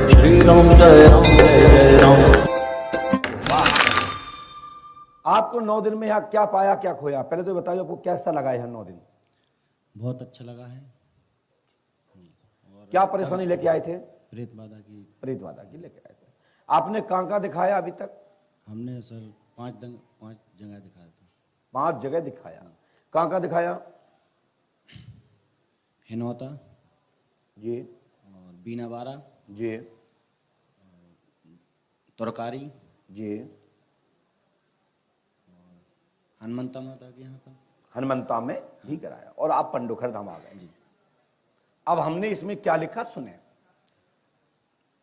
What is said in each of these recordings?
श्री राम जय राम जय जय राम। आपको 9 दिन में यहाँ क्या पाया क्या खोया, पहले तो बताइए आपको कैसा लगा यहाँ 9 दिन? बहुत अच्छा लगा है। क्या परेशानी लेके आए थे? प्रेत बाधा की। प्रेत बाधा की लेके आए थे। आपने कहाँ दिखाया अभी तक? हमने सर 5 जगह दिखाया था। 5 जगह दिखाया। कहाँ दिखाया? हिनौता जी, और बीनावारा जी, तुरकारी जी, हनुमंता माता के यहाँ पर। हनुमंता में भी कराया और आप पंडोखर धाम आ गए। अब हमने इसमें क्या लिखा सुने।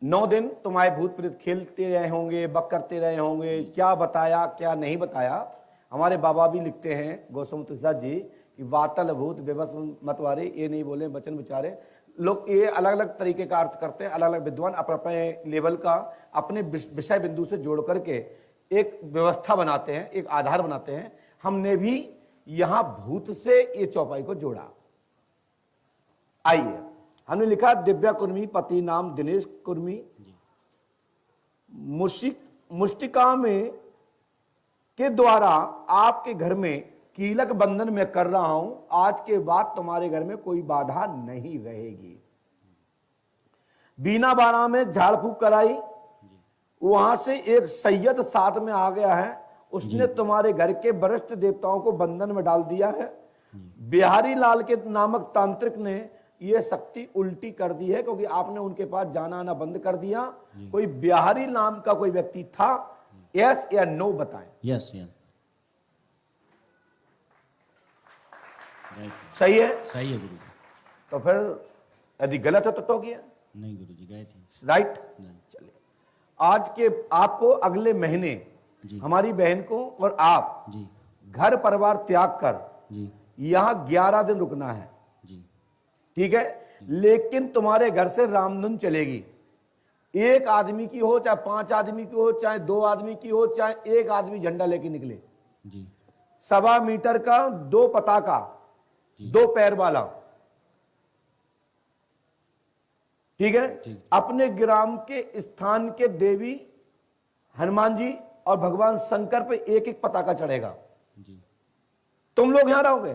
9 दिन तुम्हारे भूत प्रेत खेलते रहे होंगे, बक करते रहे होंगे, क्या बताया क्या नहीं बताया। हमारे बाबा भी लिखते हैं गौतम तुलसीदास जी कि वातल भूत बेबस मतवारे, ये नहीं बोले वचन विचारे। लोग ये अलग अलग तरीके का अर्थ करते हैं, अलग अलग विद्वान अपने अपने लेवल का अपने विषय बिंदु से जोड़ करके एक व्यवस्था बनाते हैं, एक आधार बनाते हैं। हमने भी यहां भूत से ये चौपाई को जोड़ा। आइए, हमने लिखा दिव्या कुर्मी, पति नाम दिनेश कुर्मी, मुष्टिका में के द्वारा आपके घर में कीलक बंधन में कर रहा हूं। आज के बाद तुम्हारे घर में कोई बाधा नहीं रहेगी। बीना बारा में झाड़ फूक कराई, वहां से एक सैयद साथ में आ गया है, उसने तुम्हारे घर के वरिष्ठ देवताओं को बंधन में डाल दिया है। बिहारी लाल के नामक तांत्रिक ने यह शक्ति उल्टी कर दी है, क्योंकि आपने उनके पास जाना आना बंद कर दिया। कोई बिहारी नाम का कोई व्यक्ति था? यस या नो बताएं। यस यस, सही है? सही है गुरु जी। तो फिर यदि गलत है तो टोकिए। नहीं गुरु जी, गए थे। राइट। चलिए, आज के आपको अगले महीने जी, हमारी बहन को और आप जी, घर परिवार त्याग कर जी, यहां 11 दिन रुकना है। जी, ठीक है? लेकिन तुम्हारे घर से रामधुन चलेगी। एक आदमी की हो, चाहे 5 आदमी की हो, चाहे 2 आदमी की हो, चाहे एक आदमी झंडा लेके निकले। जी, 1.25 मीटर का 2 पताका, 2 पैर वाला। ठीक है? ठीक। अपने ग्राम के स्थान के देवी हनुमान जी और भगवान शंकर पे एक एक पताका चढ़ेगा। जी। तुम लोग यहां रहोगे?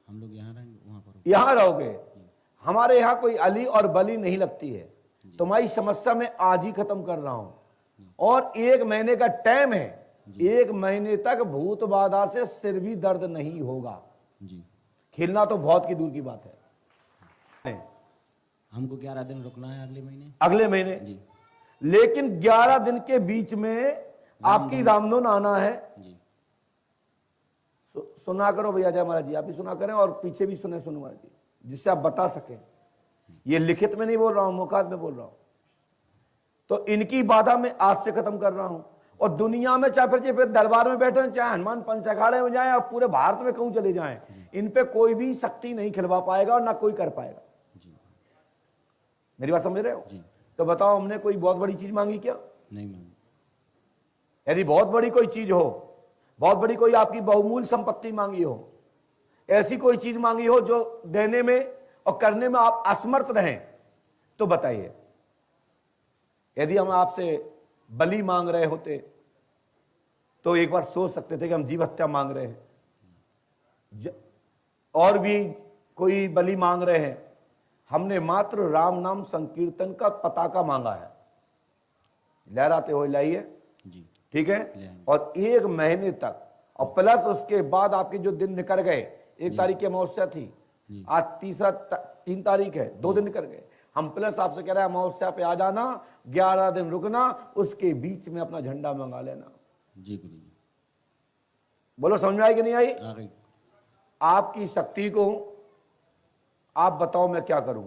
हम लोग यहाँ रहेंगे, वहाँ पर यहां रहोगे। हमारे यहां कोई अली और बली नहीं लगती है। तुम्हारी समस्या में आज ही खत्म कर रहा हूं और 1 महीने का टाइम है। 1 महीने तक भूत बाधा से सिर भी दर्द नहीं होगा। जी। खेलना तो बहुत की दूर की बात है। हमको 11 दिन रुकना है अगले महीने। अगले महीने जी, लेकिन 11 दिन के बीच में आपकी रामधुन आना है। जी, सुना करो भैया जय महाराज जी, आप भी सुना करें और पीछे भी सुने सुनो महाराज जी, जिससे आप बता सकें। ये लिखित में नहीं बोल रहा हूं, मुखात में बोल रहा हूं। तो इनकी बाधा मैं आज से खत्म कर रहा हूं। और दुनिया में चाहे फिर दरबार में बैठे हैं, चाहे हनुमान पंच अखाड़े में जाएं, और पूरे भारत में कहूं चले जाएं, इन पे कोई भी शक्ति नहीं खिलवा पाएगा और ना कोई कर पाएगा। मेरी बात समझ रहे हो? तो बताओ, हमने कोई बहुत बड़ी चीज मांगी क्या? नहीं मांगी। यदि बहुत बड़ी कोई चीज हो, बहुत बड़ी कोई आपकी बहुमूल्य संपत्ति मांगी हो, ऐसी कोई चीज मांगी हो जो देने में और करने में आप असमर्थ रहें, तो बताइए। यदि हम आपसे बलि मांग रहे होते तो एक बार सोच सकते थे कि हम जीव हत्या मांग रहे हैं, और भी कोई बलि मांग रहे हैं। हमने मात्र राम नाम संकीर्तन का पताका मांगा है। लहराते हुए लाइए। जी, ठीक है? और 1 महीने तक, और प्लस उसके बाद आपके जो दिन निकल गए, 1 तारीख की अमावस्या थी, आज 3 तारीख है, 2 दिन निकल गए। हम प्लस आपसे कह रहे हैं अमावस्या पे आ जाना, 11 दिन रुकना, उसके बीच में अपना झंडा मंगा लेना। जी गुरु जी। बोलो, समझ में आई कि नहीं आई? आ गई। आपकी शक्ति को आप बताओ मैं क्या करूं?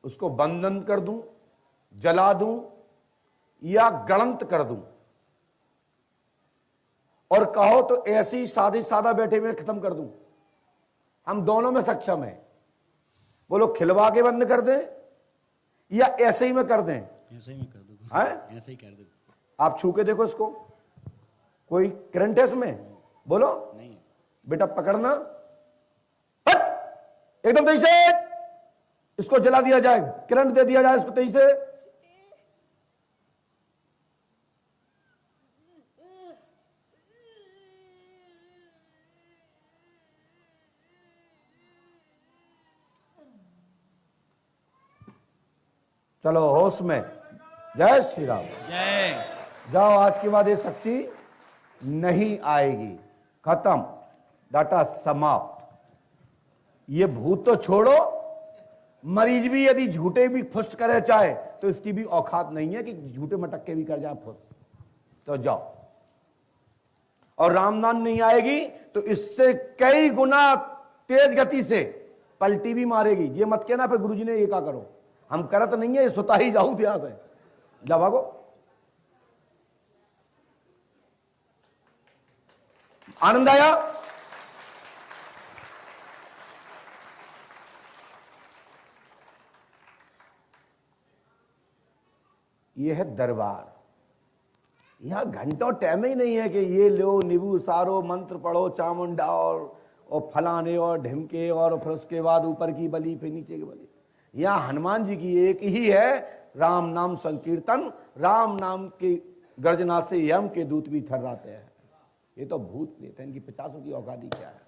उसको बंधन कर दूं, जला दूं, या गणंत कर दूं? और कहो तो ऐसे ही सादे सादा बैठे हुए खत्म कर दूं? हम दोनों में सक्षम है। बोलो, खिलवा के बंद कर दें या ऐसे ही में कर दें? ऐसे ही में कर दो। है? ऐसे ही कर दो। आप छू के देखो इसको, कोई करंट है इसमें? बोलो। नहीं है। बेटा पकड़ना, हट! एकदम सही से, इसको जला दिया जाए, करंट दे दिया जाए इसको तेजी से। चलो होश में, जय श्री राम। जय। जाओ, आज के बाद ये शक्ति नहीं आएगी, खत्म, डाटा समाप्त। ये भूत तो छोड़ो, मरीज भी यदि झूठे भी फुस करे चाहे तो इसकी भी औकात नहीं है कि झूठे मटक्के भी कर जाए फुस। तो जाओ, और रामनाम नहीं आएगी तो इससे कई गुना तेज गति से पलटी भी मारेगी। ये मत कहना फिर गुरुजी ने ये क्या करो, हम करत नहीं है, ये सुता ही जाऊ थे यहां से। जा भागो। आनंद आया? ये है दरबार। यहां घंटों टाइम ही नहीं है कि ये लो नींबू सारो, मंत्र पढ़ो चामुंडा और फलाने और ढिमके, और फिर उसके बाद ऊपर की बलि, फिर नीचे की बलि। यहां हनुमान जी की एक ही है, राम नाम संकीर्तन। राम नाम की गर्जना से यम के दूत भी थर्राते हैं। ये तो भूत प्रेत है, इनकी 50 की औकाती क्या है।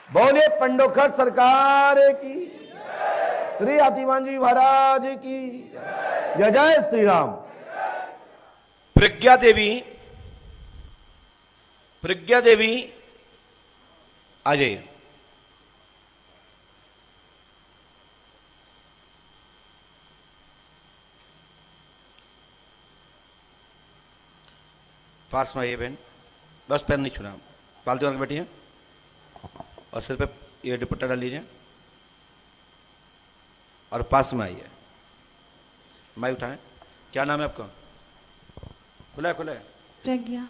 बोले पंडोखर सरकार की, श्री आतिमान जी महाराज की जय। जय श्री राम। प्रज्ञा देवी आ जाइए। पास में आइए बहन, बस पैर नहीं छूना, पालतू बना के बैठिए और सिर पे ये दुपट्टा डाल लीजिए और पास में आइए। माइक उठाएं। क्या नाम है आपका? खुला है, खुला है। प्रज्ञा।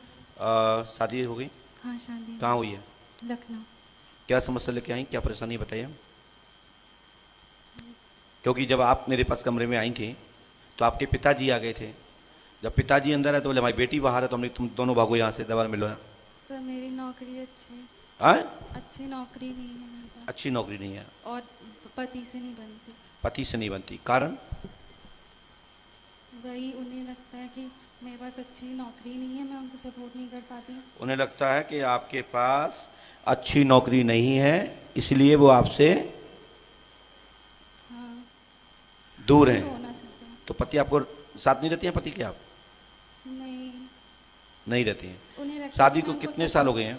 शादी हो गई? हाँ, शादी। कहाँ हुई है? लखनऊ। क्या समस्या लेके आई, क्या परेशानी बताइए। क्योंकि जब आप मेरे पास कमरे में आई थी तो आपके पिताजी आ गए थे। जब पिताजी अंदर है तो बोले हमारी बेटी बाहर है, तो हमने तुम दोनों भागो यहाँ से, दबार मिलो ना। सर मेरी नौकरी अच्छी है। अच्छी नौकरी नहीं है मेरे पास। अच्छी नौकरी नहीं है और पति से नहीं बनती। पति से नहीं बनती, कारण? वही, उन्हें लगता है कि मेरे पास अच्छी नौकरी नहीं है, मैं उनको सपोर्ट नहीं कर पाती। उन्हें लगता है कि आपके पास अच्छी नौकरी नहीं है, इसलिए वो आपसे हाँ, दूर हैं। होना चाहते हैं। तो पति आपको साथ नहीं रहती हैं? पति के आप नहीं रहती हैं? उन्हें लगता शादी है को मैं उनको कितने साल हो गए हैं?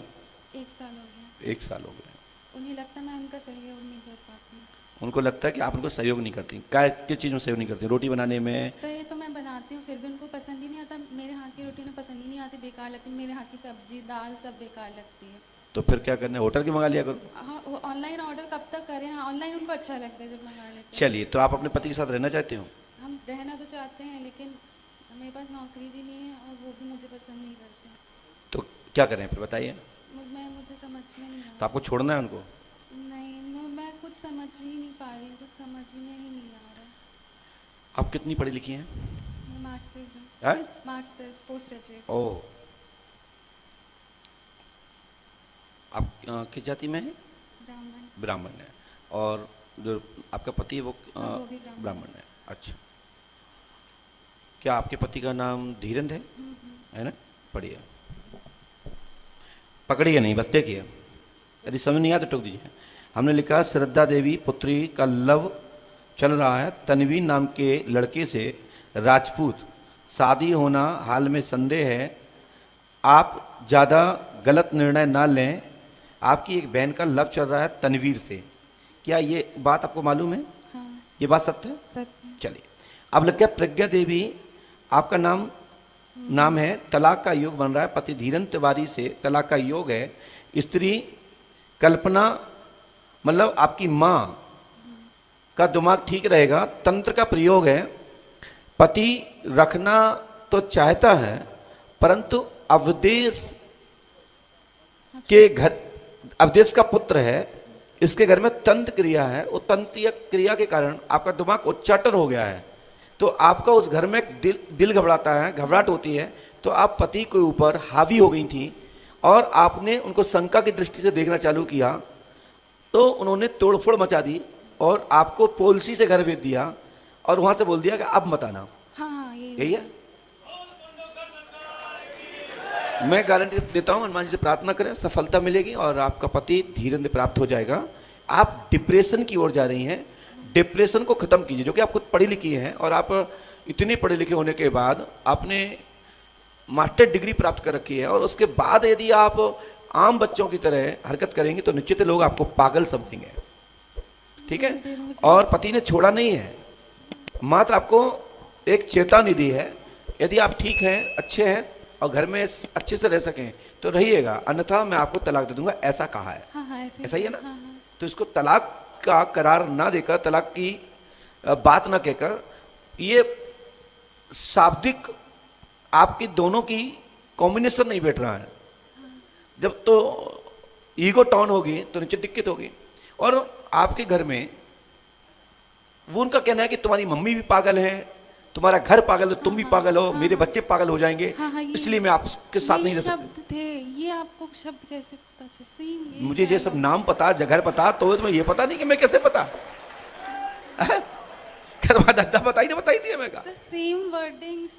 1 साल हो गया। 1 साल हो गए। उन्हें लगता है मैं उनका सहयोग नहीं कर पाती। उनको लगता है कि आप उनको सहयोग नहीं करती। क्या, किस चीज़ में सहयोग नहीं करती? रोटी बनाने में? सर ये तो मैं बनाती हूँ, फिर भी उनको पसंद ही नहीं आता। मेरे हाथ की रोटी उन्हें पसंद ही नहीं आती, बेकार लगती। मेरे हाथ की सब्जी दाल सब बेकार लगती है। तो फिर क्या करना है, होटल की मंगा लिया करो। हाँ, ऑनलाइन ऑर्डर कब तक करें? हाँ, ऑनलाइन उनको अच्छा लगता है जब मंगा लेते हैं। चलिए, तो आप अपने पति के साथ रहना चाहते हो? हम रहना तो चाहते हैं, लेकिन मेरे पास नौकरी भी नहीं है और वो भी मुझे पसंद नहीं करते। तो क्या करें फिर बताइए। मुझे समझ में नहीं आ तो आपको छोड़ना है उनको? नहीं, मैं कुछ समझ ही नहीं पा रही हूँ, कुछ समझ में ही नहीं आ रहा। आप कितनी पढ़ी लिखी हैं? मैं मास्टर्स हैं? है, मास्टर्स पोस्ट ग्रेजुएट। ओह, आप किस जाति में हैं? ब्राह्मण। ब्राह्मण है। और जो आपका पति है वो वो भी ब्राह्मण। ब्राह्मण है। अच्छा, क्या आपके पति का नाम धीरेन्द्र है ना? पढ़िए, पकड़िए नहीं, बस देखिए, यदि समझ नहीं आया तो टोक दीजिए। हमने लिखा श्रद्धा देवी पुत्री का लव चल रहा है तन्वी नाम के लड़के से, राजपूत, शादी होना हाल में संदेह है। आप ज़्यादा गलत निर्णय ना लें। आपकी एक बहन का लव चल रहा है तनवीर से। क्या ये बात आपको मालूम है? हाँ, ये बात सत्य है? सत्य। चलिए, अब लग गया प्रज्ञा देवी, आपका नाम है, तलाक का योग बन रहा है। पति धीरेन्द्र तिवारी से तलाक का योग है। स्त्री कल्पना, मतलब आपकी माँ का दिमाग ठीक रहेगा। तंत्र का प्रयोग है। पति रखना तो चाहता है, परंतु अवदेश के घर, अवदेश का पुत्र है, इसके घर में तंत्र क्रिया है। वो तंत्र क्रिया के कारण आपका दिमाग उच्चाटन हो गया है। तो आपका उस घर में दिल घबराता है, घबराहट होती है। तो आप पति के ऊपर हावी हो गई थी और आपने उनको शंका की दृष्टि से देखना चालू किया। तो उन्होंने तोड़फोड़ मचा दी और आपको पॉलिसी से घर भेज दिया और वहां से बोल दिया कि अब मत आना। हाँ हाँ यही है। मैं गारंटी देता हूं, हनुमान जी से प्रार्थना करें, सफलता मिलेगी और आपका पति धीरे प्राप्त हो जाएगा। आप डिप्रेशन की ओर जा रही हैं, डिप्रेशन को खत्म कीजिए। जो कि आप खुद पढ़ी लिखी हैं और आप इतने पढ़े लिखे होने के बाद आपने मास्टर डिग्री प्राप्त कर रखी है और उसके बाद यदि आप आम बच्चों की तरह हरकत करेंगे तो निश्चित लोग आपको पागल समझेंगे। ठीक है। और पति ने छोड़ा नहीं है, मात्र आपको एक चेतावनी दी है। यदि आप ठीक हैं, अच्छे हैं और घर में अच्छे से रह सकें तो रहिएगा, अन्यथा मैं आपको तलाक दे दूंगा, ऐसा कहा है। हाँ हाँ ऐसा ही है ना। हाँ हाँ। तो इसको तलाक का करार ना देकर, तलाक की बात ना कहकर, ये शाब्दिक आपकी दोनों की कॉम्बिनेशन नहीं बैठ रहा है। जब तो ईगो टाउन होगी तो निश्चित दिक्कत होगी। और आपके घर में वो उनका कहना है कि तुम्हारी मम्मी भी पागल है, तुम्हारा घर पागल है, तुम भी पागल हो, मेरे बच्चे पागल हो जाएंगे, इसलिए मैं आपके साथ नहीं रह सकती। शब्द थे ये, आपको शब्द कैसे पता चला? सेम मुझे ये सब नाम पता, जगह पता, तो तुम्हें ये पता नहीं कि मैं कैसे पता? दादा बताई ना, बताई थी मैं कहा सेम वर्डिंग्स।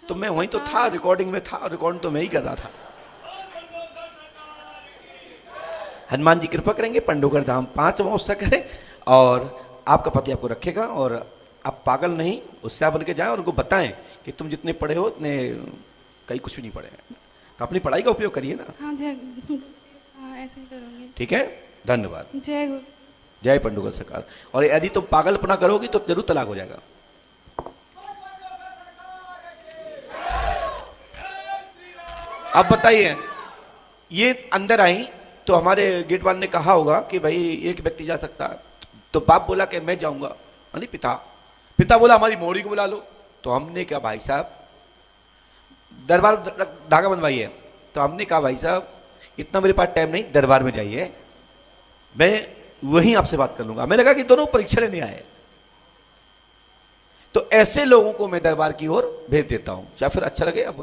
तो मैं वहीं तो था, रिकॉर्डिंग में था, रिकॉर्डिंग तो मैं ही कर रहा था। हनुमान जी कृपा करेंगे, पंडोगर धाम 5 अमावस्या करें और आपका पति आपको रखेगा और आप पागल नहीं, उत्साह बन के जाएं और उनको बताएं कि तुम जितने पढ़े हो उतने कहीं कुछ भी नहीं पढ़े हैं, तो अपनी पढ़ाई का उपयोग करिए ना। हाँ ऐसे ही करूँगी। ठीक है, धन्यवाद। जय गुरु। जय पंडोगर सरकार। और यदि तुम पागलपना करोगी तो जरूर तलाक हो जाएगा। अब बताइए, ये अंदर आई तो हमारे गेट वाले ने कहा होगा कि भाई एक व्यक्ति जा सकता है, तो बाप बोला कि मैं जाऊंगा, यानी पिता बोला हमारी मोरी को बुला लो। तो हमने कहा भाई साहब दरबार धागा बंधवाइए। तो हमने कहा भाई साहब इतना मेरे पास टाइम नहीं, दरबार में जाइए, मैं वहीं आपसे बात कर लूंगा। मैंने कहा कि दोनों परीक्षा लेने आए। तो ऐसे लोगों को मैं दरबार की ओर भेज देता हूं, या फिर अच्छा लगे अब